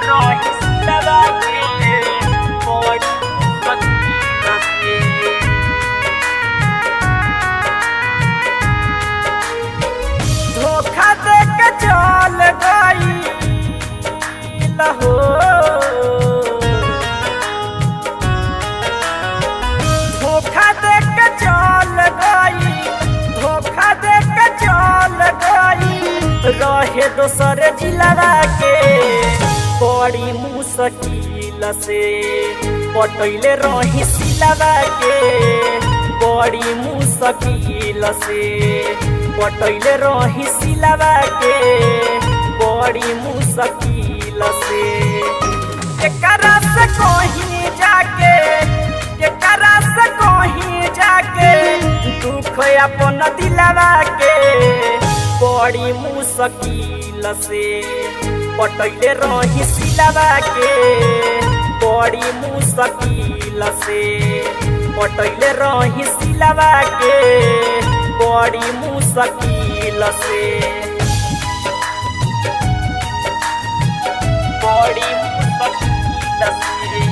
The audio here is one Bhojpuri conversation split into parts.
रही सिलवा के बड़ी मुश्किल से। धोखा दे के चल गई हो, धोखा दे के चल गई, धोखा दे के चल गई। रहे दोसर जिला के बड़ी मुश्किल से पटैले रही सिलवा के बड़ी मुश्किल से पटैले रही सिलवा के बड़ी मुश्किल से। एकरा से कहीं जाके, एकरा से कहीं जाके दुख अपन दिलवा के बड़ी मुश्किल से पटैले रही सिलवा के बड़ी मुश्किल से पटैले रही सिलवा के बड़ी मुश्किल से। बड़ी मुश्किल से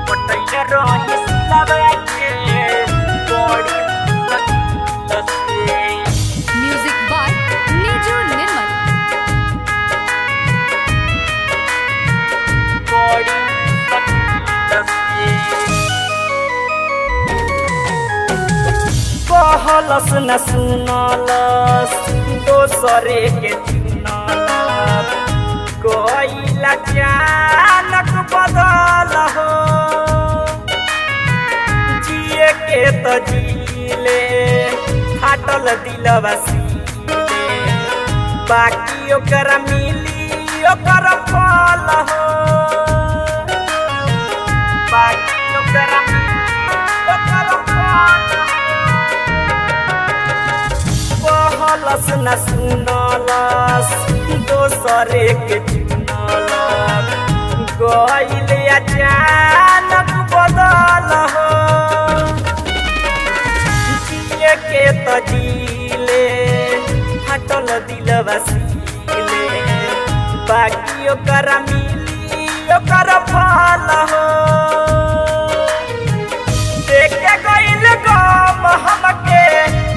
पटैले रही सिलवा के बड़ी मुश्किल से। म्यूजिक बाय नीजू निर्मल। बड़ी मुश्किल से कहलस न सुनलस दोसरे के चुनलस कोइला चानक बदल हो। जिए के तो जीले फाटल दिलवा सीले बाकी ओकरा मिली ओकर फल हो। बाकी ओकरा मिली ओकर फल कहलस न सुनलस दोसरे के चुनलस गइल अचानक बदल हो। जिए के तो जीले फाटल दिलवा सीले बाकी ओकरा मिली ओकर फल हो। देख के गइल गम हमके,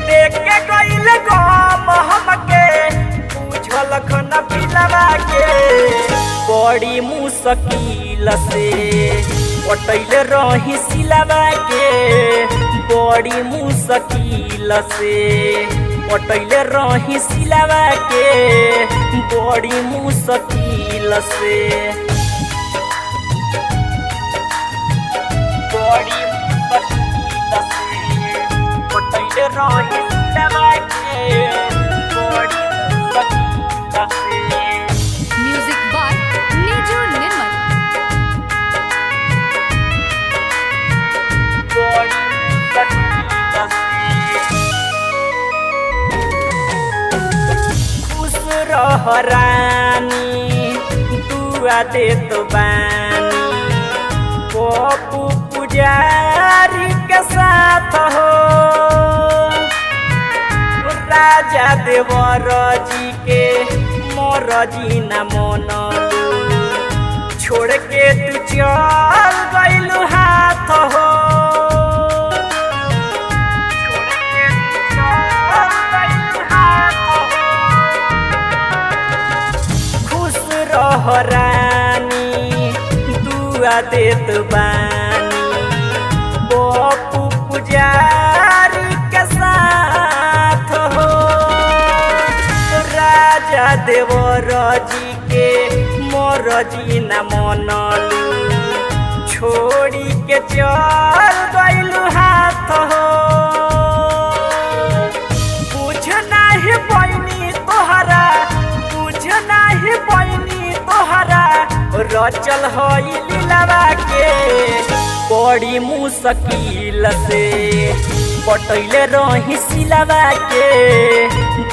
देख के गइल गम हमके बुझल खन पिलवा के बड़ी मुश्किल से पटैले रही सिलवा के बड़ी मुश्किल से पटैले रही सिलवा के बड़ी मुश्किल से। बड़ी मुश्किल से पटैले रही सिलवा के बड़ी मुश्किल से। म्यूजिक बाय नीजू निर्मल। बड़ी मुश्किल से खुश रह रानी दुआ दे तो बानी पप्पू पुजारी के साथ हो। राजा देवर जी के मोर जी न मनलू छोड़ के तू चल गइलू हाथ हो। छोड़ के तू चल गइलू हाथ हो। खुश रह रानी दुआ देत बानी पप्पू पुजारी के साथ हो। राजा देवर जी के मोर जी न मनलू छोड़ी के चल गइलू हाथ हो। बुझ नाही पैनी तोहरा, बुझ नाही पैनी तोहरा रचल हई लीलवा के बड़ी मुश्किल से पटैले रही सिलवा के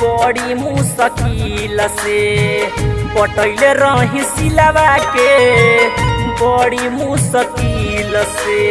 बड़ी मुश्किल से पटैले रही सिलवा के बड़ी मुश्किल से।